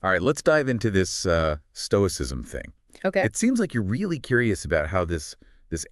All right, let's dive into this Stoicism thing. Okay. It seems like you're really curious about how this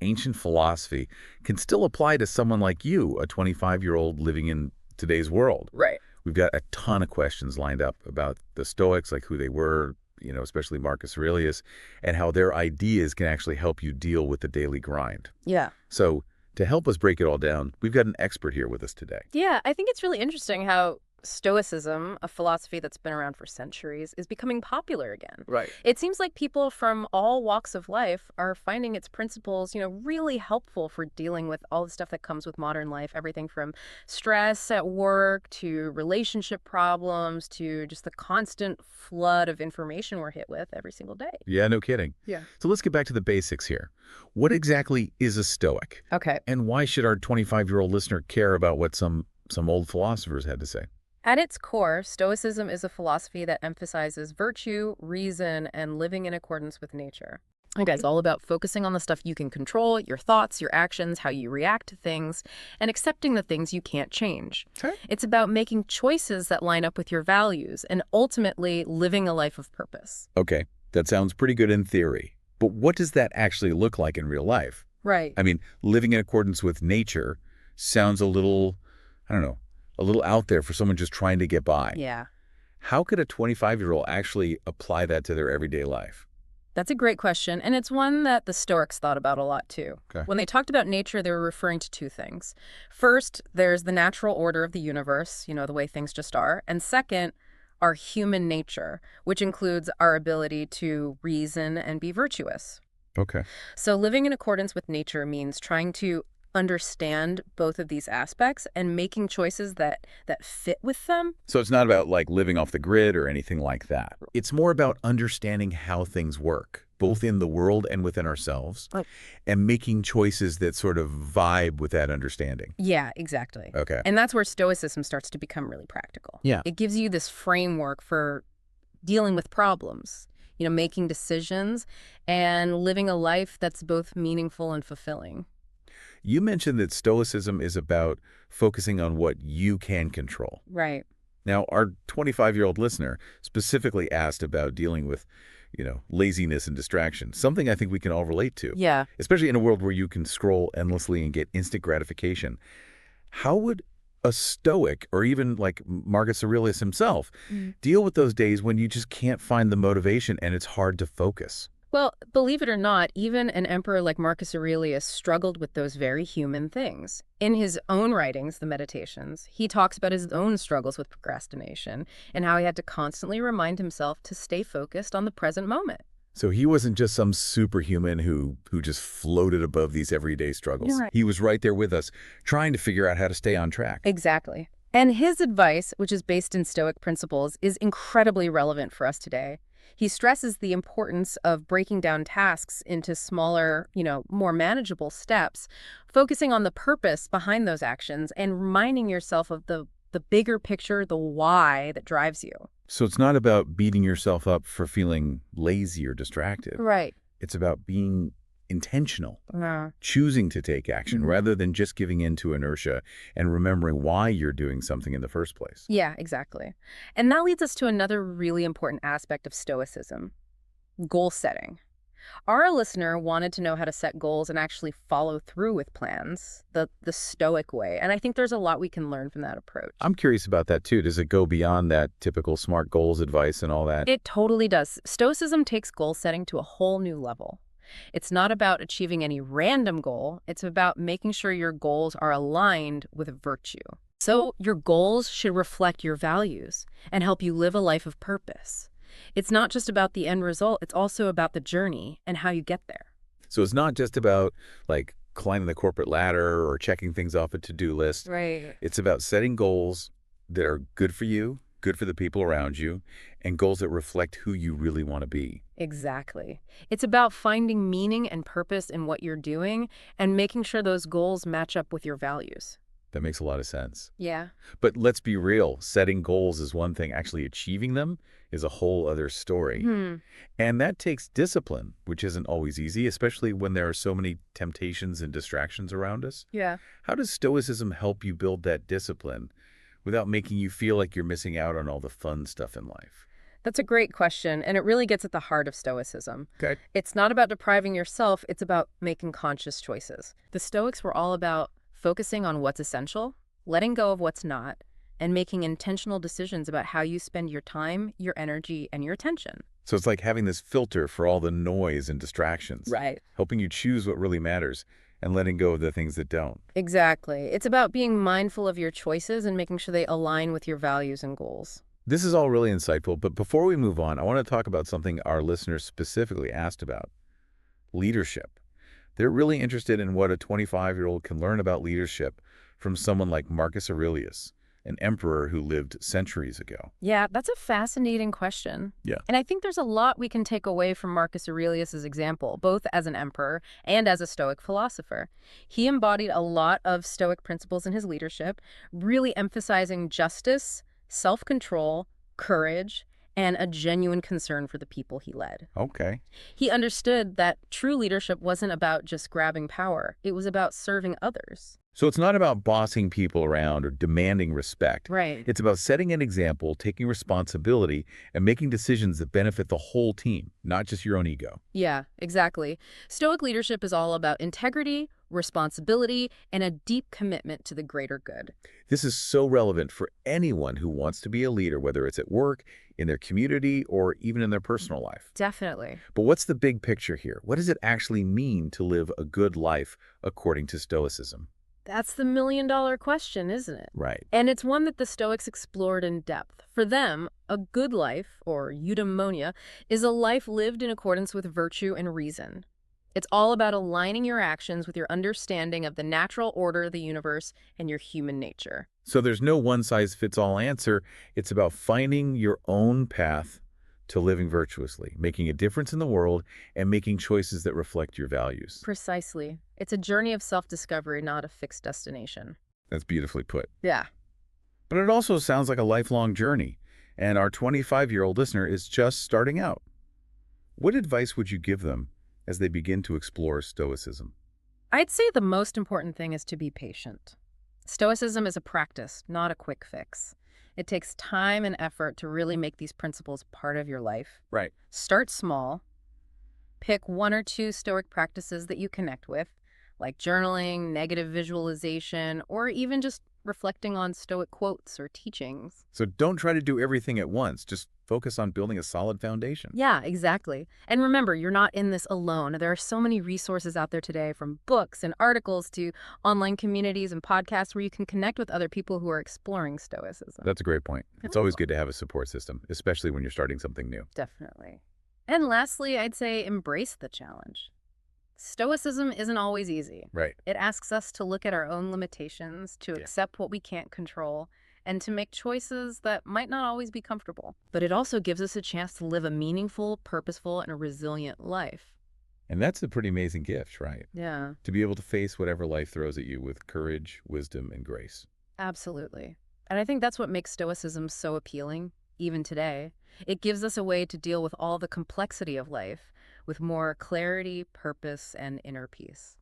ancient philosophy can still apply to someone like you, a 25-year-old living in today's world. Right. We've got a ton of questions lined up about the Stoics, like who they were, especially Marcus Aurelius, and how their ideas can actually help you deal with the daily grind. Yeah. So to help us break it all down, we've got an expert here with us today. Yeah, I think it's really interesting how Stoicism, a philosophy that's been around for centuries, is becoming popular again. Right. It seems like people from all walks of life are finding its principles, really helpful for dealing with all the stuff that comes with modern life, everything from stress at work to relationship problems to just the constant flood of information we're hit with every single day. Yeah, no kidding. Yeah. So let's get back to the basics here. What exactly is a Stoic? Okay. And why should our 25-year-old listener care about what some old philosophers had to say? At its core, Stoicism is a philosophy that emphasizes virtue, reason, and living in accordance with nature. Okay, it's all about focusing on the stuff you can control, your thoughts, your actions, how you react to things, and accepting the things you can't change. Okay. It's about making choices that line up with your values and ultimately living a life of purpose. Okay, that sounds pretty good in theory. But what does that actually look like in real life? Right. I mean, living in accordance with nature sounds a little, I don't know, a little out there for someone just trying to get by. Yeah. How could a 25-year-old actually apply that to their everyday life? That's a great question, and it's one that the Stoics thought about a lot too. Okay. When they talked about nature, they were referring to two things. First, there's the natural order of the universe, the way things just are. And second, our human nature, which includes our ability to reason and be virtuous. Okay. So living in accordance with nature means trying to understand both of these aspects and making choices that fit with them. So it's not about like living off the grid or anything like that. It's more about understanding how things work, both in the world and within ourselves, Right. and making choices that sort of vibe with that understanding. Yeah, exactly. Okay. And that's where Stoicism starts to become really practical. Yeah. It gives you this framework for dealing with problems, making decisions and living a life that's both meaningful and fulfilling. You mentioned that Stoicism is about focusing on what you can control. Right. Now, our 25-year-old listener specifically asked about dealing with, laziness and distraction, something I think we can all relate to. Yeah. Especially in a world where you can scroll endlessly and get instant gratification. How would a Stoic, or even like Marcus Aurelius himself, deal with those days when you just can't find the motivation and it's hard to focus? Well, believe it or not, even an emperor like Marcus Aurelius struggled with those very human things. In his own writings, the Meditations, he talks about his own struggles with procrastination and how he had to constantly remind himself to stay focused on the present moment. So he wasn't just some superhuman who just floated above these everyday struggles. You're right. He was right there with us, trying to figure out how to stay on track. Exactly. And his advice, which is based in Stoic principles, is incredibly relevant for us today. He stresses the importance of breaking down tasks into smaller, more manageable steps, focusing on the purpose behind those actions and reminding yourself of the bigger picture, the why that drives you. So it's not about beating yourself up for feeling lazy or distracted. Right. It's about being intentional, Uh, choosing to take action rather than just giving in to inertia and remembering why you're doing something in the first place. yeah, exactly. And that leads us to another really important aspect of Stoicism, goal setting. Our listener wanted to know how to set goals and actually follow through with plans, the Stoic way. And I think there's a lot we can learn from that approach. I'm curious about that too. Does it go beyond that typical SMART goals advice and all that? It totally does. Stoicism takes goal setting to a whole new level. It's not about achieving any random goal. It's about making sure your goals are aligned with virtue. So your goals should reflect your values and help you live a life of purpose. It's not just about the end result. It's also about the journey and how you get there. So it's not just about like climbing the corporate ladder or checking things off a to-do list. Right. It's about setting goals that are good for you, good for the people around you, and goals that reflect who you really want to be. Exactly. It's about finding meaning and purpose in what you're doing and making sure those goals match up with your values. That makes a lot of sense. Yeah. But let's be real. Setting goals is one thing. Actually achieving them is a whole other story. And that takes discipline, which isn't always easy, especially when there are so many temptations and distractions around us. Yeah. How does Stoicism help you build that discipline without making you feel like you're missing out on all the fun stuff in life? That's a great question, and it really gets at the heart of Stoicism. Okay. It's not about depriving yourself, it's about making conscious choices. The Stoics were all about focusing on what's essential, letting go of what's not, and making intentional decisions about how you spend your time, your energy, and your attention. So it's like having this filter for all the noise and distractions, Right. helping you choose what really matters and letting go of the things that don't. Exactly. It's about being mindful of your choices and making sure they align with your values and goals. This is all really insightful, but before we move on, I want to talk about something our listeners specifically asked about: leadership. They're really interested in what a 25-year-old can learn about leadership from someone like Marcus Aurelius, an emperor who lived centuries ago. Yeah, that's a fascinating question. Yeah. And I think there's a lot we can take away from Marcus Aurelius's example, both as an emperor and as a Stoic philosopher. He embodied a lot of Stoic principles in his leadership, really emphasizing justice, self-control, courage, and a genuine concern for the people he led. Okay. He understood that true leadership wasn't about just grabbing power. It was about serving others. So it's not about bossing people around or demanding respect. Right. It's about setting an example, taking responsibility, and making decisions that benefit the whole team, not just your own ego. Yeah, exactly. Stoic leadership is all about integrity, responsibility, and a deep commitment to the greater good. This is so relevant for anyone who wants to be a leader, whether it's at work, in their community, or even in their personal life. Definitely. But what's the big picture here? What does it actually mean to live a good life according to Stoicism? That's the million-dollar question, isn't it? Right. And it's one that the Stoics explored in depth. For them, a good life, or eudaimonia, is a life lived in accordance with virtue and reason. It's all about aligning your actions with your understanding of the natural order of the universe and your human nature. So there's no one-size-fits-all answer. It's about finding your own path to living virtuously, making a difference in the world, and making choices that reflect your values. Precisely. It's a journey of self-discovery, not a fixed destination. That's beautifully put. Yeah. But it also sounds like a lifelong journey, and our 25-year-old listener is just starting out. What advice would you give them as they begin to explore Stoicism? I'd say the most important thing is to be patient. Stoicism is a practice, not a quick fix. It takes time and effort to really make these principles part of your life. Right. Start small. Pick one or two Stoic practices that you connect with, like journaling, negative visualization, or even just reflecting on Stoic quotes or teachings. So don't try to do everything at once. Just focus on building a solid foundation. Yeah, exactly. And remember, you're not in this alone. There are so many resources out there today, from books and articles to online communities and podcasts where you can connect with other people who are exploring Stoicism. That's a great point. It's always good to have a support system, especially when you're starting something new. Definitely. And lastly, I'd say embrace the challenge. Stoicism isn't always easy. Right. It asks us to look at our own limitations, to accept what we can't control, and to make choices that might not always be comfortable. But it also gives us a chance to live a meaningful, purposeful, and a resilient life. And that's a pretty amazing gift, right? Yeah, To be able to face whatever life throws at you with courage, wisdom, and grace. absolutely. And I think that's what makes Stoicism so appealing, even today. It gives us a way to deal with all the complexity of life with more clarity, purpose, and inner peace.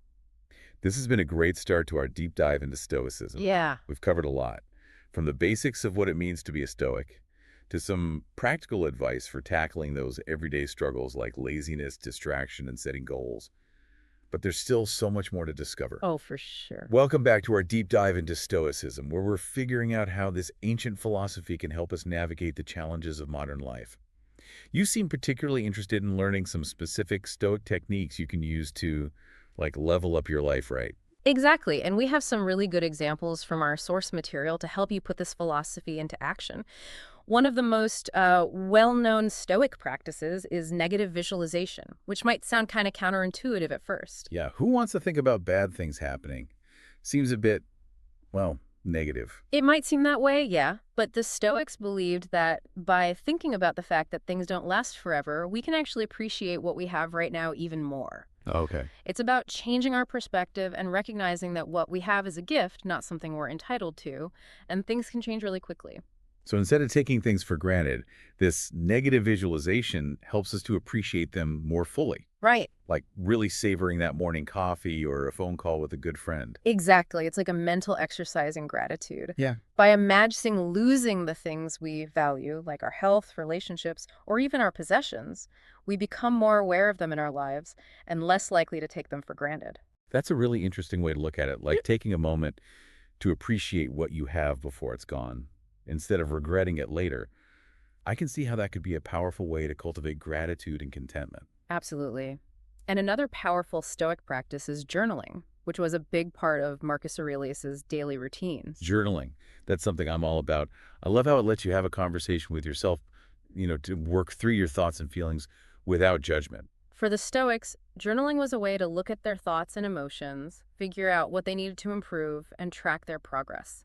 This has been a great start to our deep dive into Stoicism. Yeah. We've covered a lot, from the basics of what it means to be a Stoic, to some practical advice for tackling those everyday struggles like laziness, distraction, and setting goals. But there's still so much more to discover. Oh, for sure. Welcome back to our deep dive into Stoicism, where we're figuring out how this ancient philosophy can help us navigate the challenges of modern life. You seem particularly interested in learning some specific Stoic techniques you can use to, like, level up your life, right? Exactly, and we have some really good examples from our source material to help you put this philosophy into action. One of the most well-known Stoic practices is negative visualization, which might sound kind of counterintuitive at first. Yeah, who wants to think about bad things happening? Seems a bit, well, negative. It might seem that way, yeah, but the Stoics believed that by thinking about the fact that things don't last forever, we can actually appreciate what we have right now even more. Okay. It's about changing our perspective and recognizing that what we have is a gift, not something we're entitled to, and things can change really quickly. So instead of taking things for granted, this negative visualization helps us to appreciate them more fully. Right. like really savoring that morning coffee or a phone call with a good friend. Exactly. It's like a mental exercise in gratitude. Yeah. By imagining losing the things we value, like our health, relationships, or even our possessions, we become more aware of them in our lives and less likely to take them for granted. That's a really interesting way to look at it, like taking a moment to appreciate what you have before it's gone, instead of regretting it later. I can see how that could be a powerful way to cultivate gratitude and contentment. Absolutely. And another powerful Stoic practice is journaling, which was a big part of Marcus Aurelius's daily routines. Journaling, that's something I'm all about. I love how it lets you have a conversation with yourself, to work through your thoughts and feelings without judgment. For the Stoics, journaling was a way to look at their thoughts and emotions, figure out what they needed to improve, and track their progress.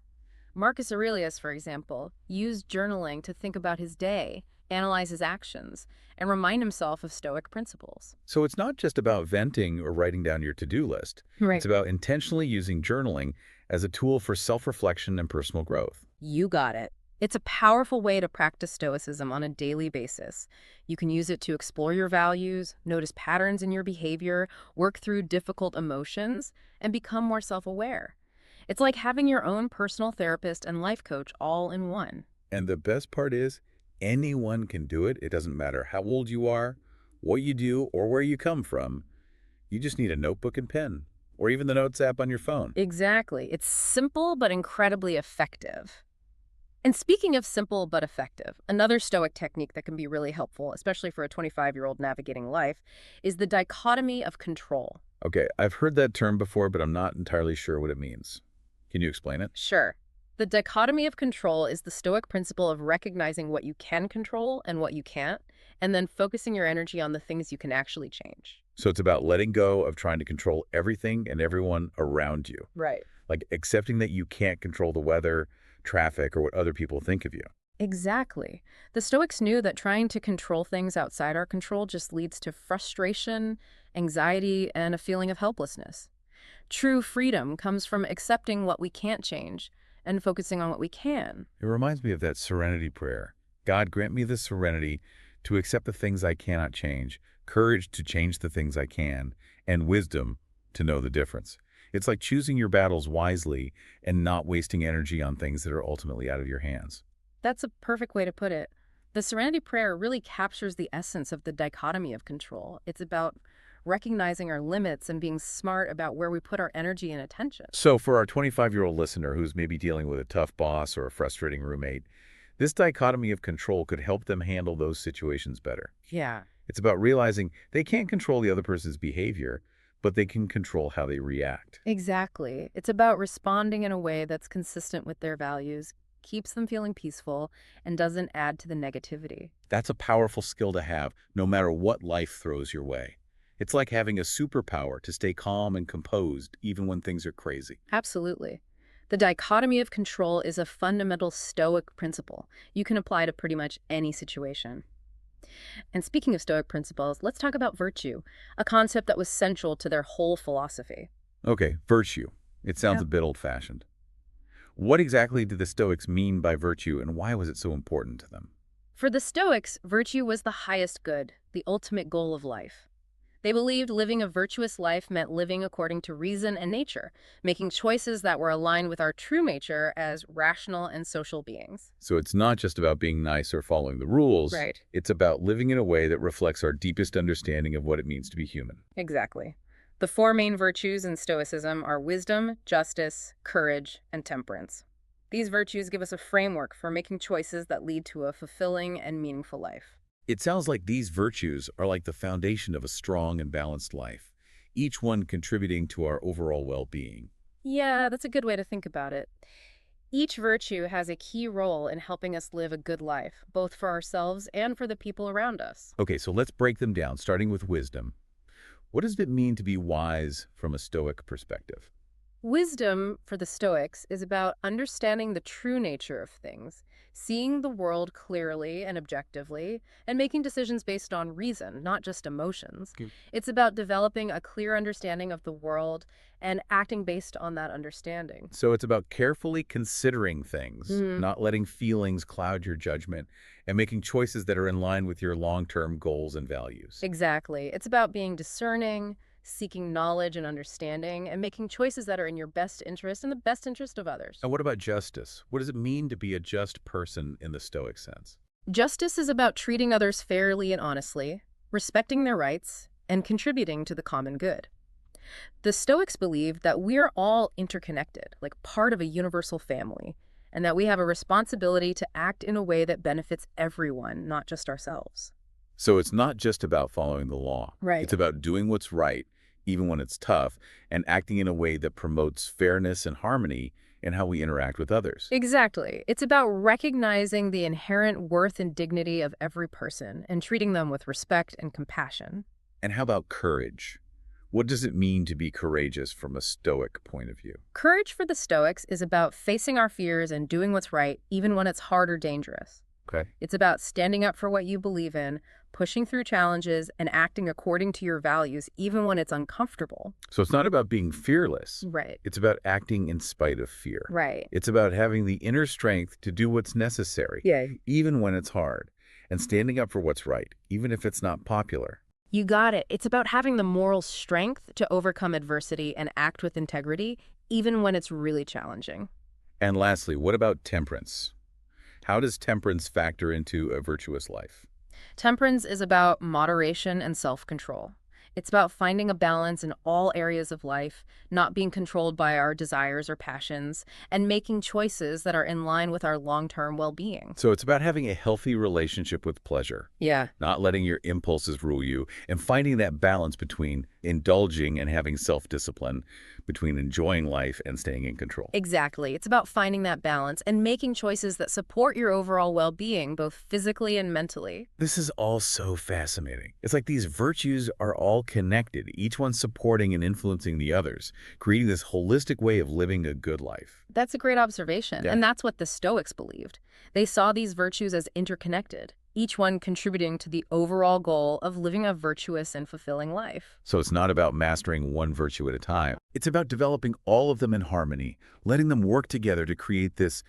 Marcus Aurelius, for example, used journaling to think about his day, analyze his actions, and remind himself of Stoic principles. So it's not just about venting or writing down your to-do list. It's Right. about intentionally using journaling as a tool for self-reflection and personal growth. You got it. It's a powerful way to practice Stoicism on a daily basis. You can use it to explore your values, notice patterns in your behavior, work through difficult emotions, and become more self-aware. It's like having your own personal therapist and life coach all in one. And the best part is, anyone can do it. It doesn't matter how old you are, what you do, or where you come from. You just need a notebook and pen, or even the Notes app on your phone. Exactly. It's simple but incredibly effective. And speaking of simple but effective, another Stoic technique that can be really helpful, especially for a 25-year-old navigating life, is the dichotomy of control. Okay, I've heard that term before, but I'm not entirely sure what it means. Can you explain it? Sure. The dichotomy of control is the Stoic principle of recognizing what you can control and what you can't, and then focusing your energy on the things you can actually change. So it's about letting go of trying to control everything and everyone around you, Right. like accepting that you can't control the weather, traffic, or what other people think of you. Exactly. The Stoics knew that trying to control things outside our control just leads to frustration, anxiety, and a feeling of helplessness. True freedom comes from accepting what we can't change and focusing on what we can. It reminds me of that serenity prayer. God, grant me the serenity to accept the things I cannot change, courage to change the things I can, and wisdom to know the difference. It's like choosing your battles wisely and not wasting energy on things that are ultimately out of your hands. That's a perfect way to put it. The Serenity Prayer really captures the essence of the dichotomy of control. It's about recognizing our limits and being smart about where we put our energy and attention. So for our 25-year-old listener who's maybe dealing with a tough boss or a frustrating roommate, this dichotomy of control could help them handle those situations better. Yeah. It's about realizing they can't control the other person's behavior, but they can control how they react. Exactly. It's about responding in a way that's consistent with their values, keeps them feeling peaceful, and doesn't add to the negativity. That's a powerful skill to have, no matter what life throws your way. It's like having a superpower to stay calm and composed even when things are crazy. Absolutely. The dichotomy of control is a fundamental Stoic principle you can apply to pretty much any situation. And speaking of Stoic principles, let's talk about virtue, a concept that was central to their whole philosophy. Okay, virtue. It sounds Yeah. a bit old-fashioned. What exactly did the Stoics mean by virtue, and why was it so important to them? For the Stoics, virtue was the highest good, the ultimate goal of life. They believed living a virtuous life meant living according to reason and nature, making choices that were aligned with our true nature as rational and social beings. So it's not just about being nice or following the rules. Right. It's about living in a way that reflects our deepest understanding of what it means to be human. Exactly. The four main virtues in Stoicism are wisdom, justice, courage, and temperance. These virtues give us a framework for making choices that lead to a fulfilling and meaningful life. It sounds like these virtues are like the foundation of a strong and balanced life, each one contributing to our overall well-being. Yeah, that's a good way to think about it. Each virtue has a key role in helping us live a good life, both for ourselves and for the people around us. Okay, so let's break them down, starting with wisdom. What does it mean to be wise from a Stoic perspective? Wisdom for the Stoics is about understanding the true nature of things, seeing the world clearly and objectively, and making decisions based on reason, not just emotions. Okay. It's about developing a clear understanding of the world and acting based on that understanding. So it's about carefully considering things, Mhm. not letting feelings cloud your judgment, and making choices that are in line with your long-term goals and values. Exactly. It's about being discerning, seeking knowledge and understanding, and making choices that are in your best interest and the best interest of others. And what about justice? What does it mean to be a just person in the Stoic sense? Justice is about treating others fairly and honestly, respecting their rights, and contributing to the common good. The Stoics believed that we're all interconnected, like part of a universal family, and that we have a responsibility to act in a way that benefits everyone, not just ourselves. So it's not just about following the law. Right. It's about doing what's right, even when it's tough, and acting in a way that promotes fairness and harmony in how we interact with others. Exactly. It's about recognizing the inherent worth and dignity of every person and treating them with respect and compassion. And how about courage? What does it mean to be courageous from a Stoic point of view? Courage for the Stoics is about facing our fears and doing what's right, even when it's hard or dangerous. Okay. It's about standing up for what you believe in, pushing through challenges, and acting according to your values, even when it's uncomfortable. So it's not about being fearless. Right. It's about acting in spite of fear. Right. It's about having the inner strength to do what's necessary, Yeah. even when it's hard, and standing up for what's right, even if it's not popular. You got it. It's about having the moral strength to overcome adversity and act with integrity, even when it's really challenging. And lastly, what about temperance? How does temperance factor into a virtuous life? Temperance is about moderation and self-control. It's about finding a balance in all areas of life, not being controlled by our desires or passions, and making choices that are in line with our long-term well-being. So it's about having a healthy relationship with pleasure, Yeah. not letting your impulses rule you, and finding that balance between indulging and having self-discipline, between enjoying life and staying in control. Exactly. It's about finding that balance and making choices that support your overall well-being, both physically and mentally. This is all so fascinating. It's like these virtues are all connected, each one supporting and influencing the others, creating this holistic way of living a good life. That's a great observation, Yeah. and that's what the Stoics believed. They saw these virtues as interconnected, each one contributing to the overall goal of living a virtuous and fulfilling life. So it's not about mastering one virtue at a time. It's about developing all of them in harmony, letting them work together to create this,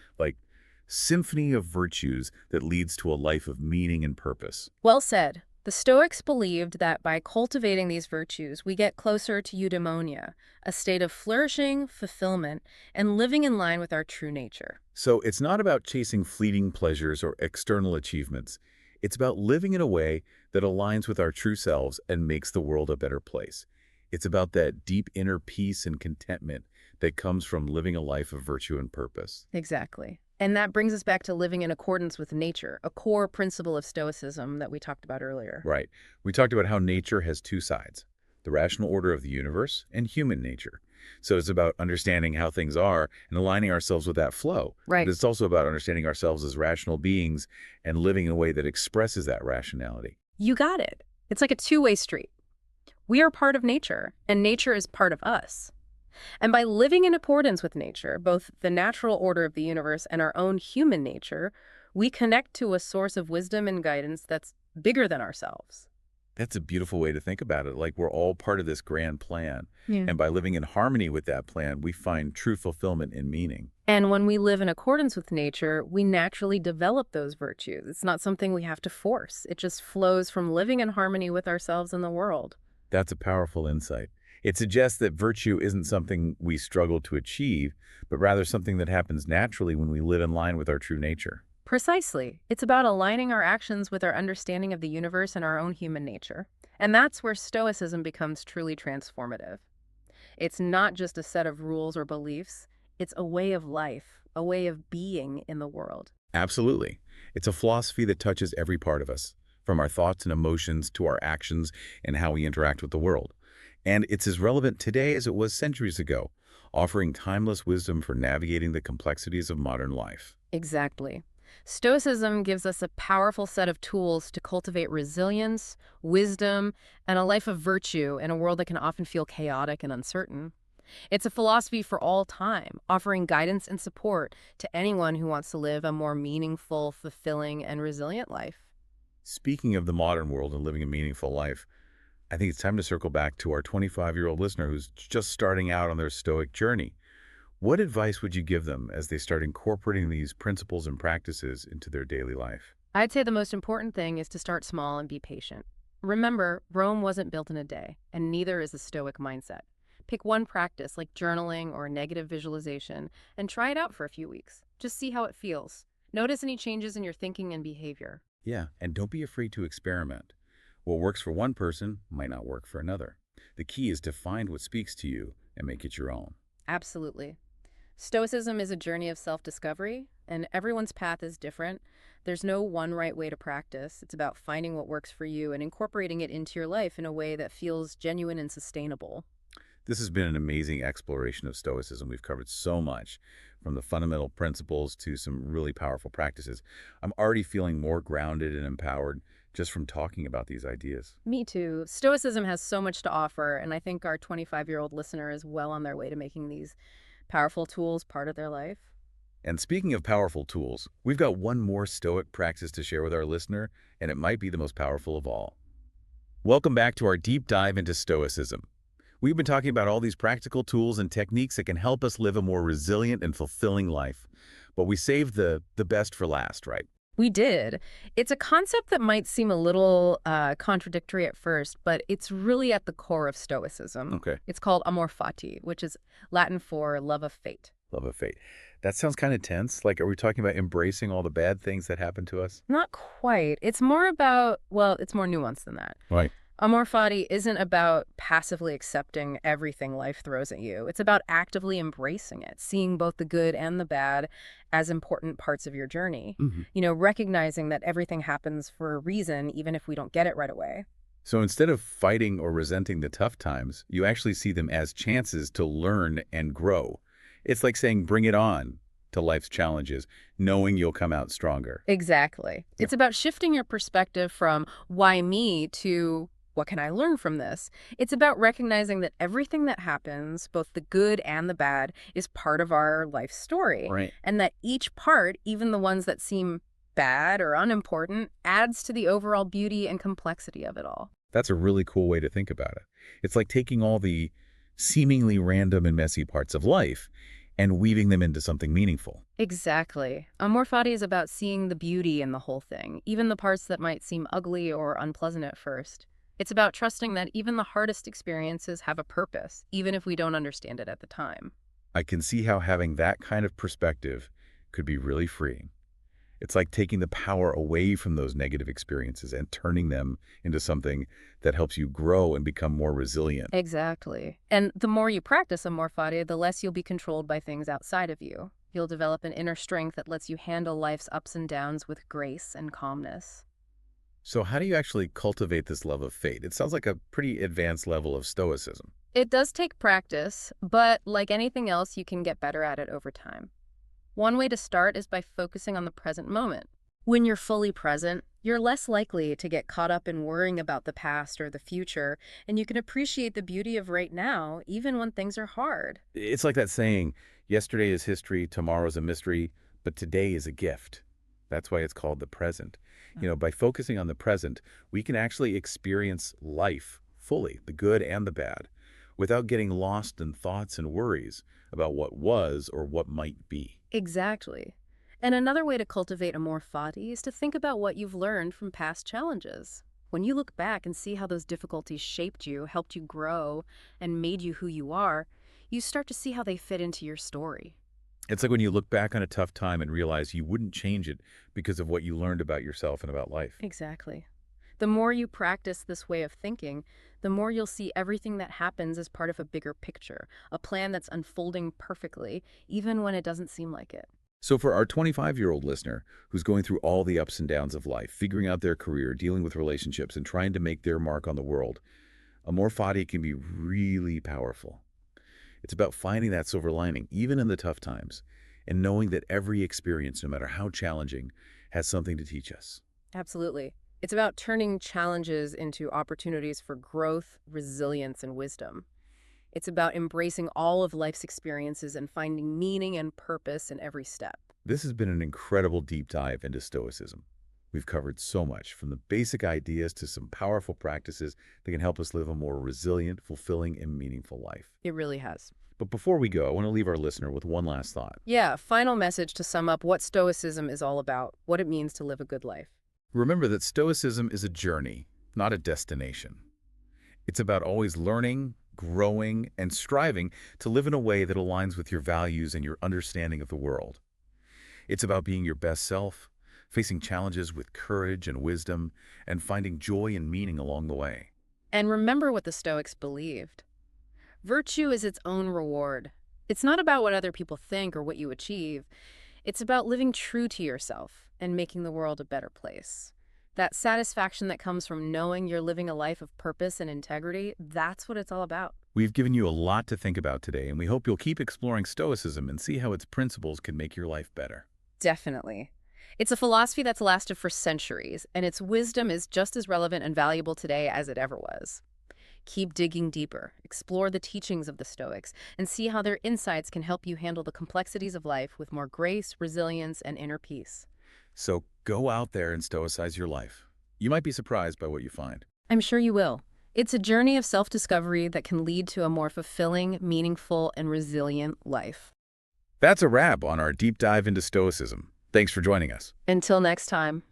symphony of virtues that leads to a life of meaning and purpose. Well said. The Stoics believed that by cultivating these virtues, we get closer to eudaimonia, a state of flourishing, fulfillment, and living in line with our true nature. So it's not about chasing fleeting pleasures or external achievements. It's about living in a way that aligns with our true selves and makes the world a better place. It's about that deep inner peace and contentment that comes from living a life of virtue and purpose. Exactly. And that brings us back to living in accordance with nature, a core principle of Stoicism that we talked about earlier. Right. We talked about how nature has two sides, the rational order of the universe and human nature. So it's about understanding how things are and aligning ourselves with that flow. Right. But it's also about understanding ourselves as rational beings and living in a way that expresses that rationality. You got it. It's like a two-way street. We are part of nature, and nature is part of us. And by living in accordance with nature, both the natural order of the universe and our own human nature, we connect to a source of wisdom and guidance that's bigger than ourselves. That's a beautiful way to think about it. Like we're all part of this grand plan. Yeah. And by living in harmony with that plan, we find true fulfillment and meaning. And when we live in accordance with nature, we naturally develop those virtues. It's not something we have to force. It just flows from living in harmony with ourselves and the world. That's a powerful insight. It suggests that virtue isn't something we struggle to achieve, but rather something that happens naturally when we live in line with our true nature. Precisely. It's about aligning our actions with our understanding of the universe and our own human nature. And that's where Stoicism becomes truly transformative. It's not just a set of rules or beliefs. It's a way of life, a way of being in the world. Absolutely. It's a philosophy that touches every part of us, from our thoughts and emotions to our actions and how we interact with the world. And it's as relevant today as it was centuries ago, offering timeless wisdom for navigating the complexities of modern life. Exactly. Stoicism gives us a powerful set of tools to cultivate resilience, wisdom, and a life of virtue in a world that can often feel chaotic and uncertain. It's a philosophy for all time, offering guidance and support to anyone who wants to live a more meaningful, fulfilling, and resilient life. Speaking of the modern world and living a meaningful life, I think it's time to circle back to our 25-year-old listener who's just starting out on their Stoic journey. What advice would you give them as they start incorporating these principles and practices into their daily life? I'd say the most important thing is to start small and be patient. Remember, Rome wasn't built in a day, and neither is the Stoic mindset. Pick one practice like journaling or negative visualization and try it out for a few weeks. Just see how it feels. Notice any changes in your thinking and behavior. Yeah, and don't be afraid to experiment. What works for one person might not work for another. The key is to find what speaks to you and make it your own. Absolutely. Stoicism is a journey of self-discovery, and everyone's path is different. There's no one right way to practice. It's about finding what works for you and incorporating it into your life in a way that feels genuine and sustainable. This has been an amazing exploration of Stoicism. We've covered so much, from the fundamental principles to some really powerful practices. I'm already feeling more grounded and empowered just from talking about these ideas. Me too. Stoicism has so much to offer, and I think our 25-year-old listener is well on their way to making these powerful tools part of their life. And speaking of powerful tools, we've got one more Stoic practice to share with our listener, and it might be the most powerful of all. Welcome back to our deep dive into Stoicism. We've been talking about all these practical tools and techniques that can help us live a more resilient and fulfilling life. But we saved the best for last, right? We did. It's a concept that might seem a little contradictory at first, but it's really at the core of Stoicism. Okay. It's called amor fati, which is Latin for love of fate. Love of fate. That sounds kind of tense. Like, are we talking about embracing all the bad things that happen to us? Not quite. It's more about, well, it's more nuanced than that. Right. Amor fati isn't about passively accepting everything life throws at you. It's about actively embracing it, seeing both the good and the bad as important parts of your journey. Hmm. Recognizing that everything happens for a reason, even if we don't get it right away. So instead of fighting or resenting the tough times, you actually see them as chances to learn and grow. It's like saying, bring it on to life's challenges, knowing you'll come out stronger. Exactly. Yeah. It's about shifting your perspective from why me to what can I learn from this? It's about recognizing that everything that happens, both the good and the bad, is part of our life story. Right. And that each part, even the ones that seem bad or unimportant, adds to the overall beauty and complexity of it all. That's a really cool way to think about it. It's like taking all the seemingly random and messy parts of life and weaving them into something meaningful. Exactly. Amor fati is about seeing the beauty in the whole thing, even the parts that might seem ugly or unpleasant at first. It's about trusting that even the hardest experiences have a purpose, even if we don't understand it at the time. I can see how having that kind of perspective could be really freeing. It's like taking the power away from those negative experiences and turning them into something that helps you grow and become more resilient. Exactly. And the more you practice amor fati, the less you'll be controlled by things outside of you. You'll develop an inner strength that lets you handle life's ups and downs with grace and calmness. So how do you actually cultivate this love of fate? It sounds like a pretty advanced level of stoicism. It does take practice, but like anything else, you can get better at it over time. One way to start is by focusing on the present moment. When you're fully present, you're less likely to get caught up in worrying about the past or the future, and you can appreciate the beauty of right now, even when things are hard. It's like that saying, yesterday is history, tomorrow's a mystery, but today is a gift. That's why it's called the present. By focusing on the present, we can actually experience life fully, the good and the bad, without getting lost in thoughts and worries about what was or what might be. Exactly. And another way to cultivate amor fati is to think about what you've learned from past challenges. When you look back and see how those difficulties shaped you, helped you grow, and made you who you are, you start to see how they fit into your story. It's like when you look back on a tough time and realize you wouldn't change it because of what you learned about yourself and about life. Exactly. The more you practice this way of thinking, the more you'll see everything that happens as part of a bigger picture, a plan that's unfolding perfectly, even when it doesn't seem like it. So for our 25-year-old listener who's going through all the ups and downs of life, figuring out their career, dealing with relationships, and trying to make their mark on the world, amor fati can be really powerful. It's about finding that silver lining, even in the tough times, and knowing that every experience, no matter how challenging, has something to teach us. Absolutely. It's about turning challenges into opportunities for growth, resilience, and wisdom. It's about embracing all of life's experiences and finding meaning and purpose in every step. This has been an incredible deep dive into Stoicism. We've covered so much, from the basic ideas to some powerful practices that can help us live a more resilient, fulfilling, and meaningful life. It really has. But before we go, I want to leave our listener with one last thought. Yeah, final message to sum up what Stoicism is all about, what it means to live a good life. Remember that Stoicism is a journey, not a destination. It's about always learning, growing, and striving to live in a way that aligns with your values and your understanding of the world. It's about being your best self, facing challenges with courage and wisdom, and finding joy and meaning along the way. And remember what the Stoics believed. Virtue is its own reward. It's not about what other people think or what you achieve. It's about living true to yourself and making the world a better place. That satisfaction that comes from knowing you're living a life of purpose and integrity, that's what it's all about. We've given you a lot to think about today, and we hope you'll keep exploring Stoicism and see how its principles can make your life better. Definitely. It's a philosophy that's lasted for centuries, and its wisdom is just as relevant and valuable today as it ever was. Keep digging deeper, explore the teachings of the Stoics, and see how their insights can help you handle the complexities of life with more grace, resilience, and inner peace. So go out there and stoicize your life. You might be surprised by what you find. I'm sure you will. It's a journey of self-discovery that can lead to a more fulfilling, meaningful, and resilient life. That's a wrap on our deep dive into Stoicism. Thanks for joining us. Until next time.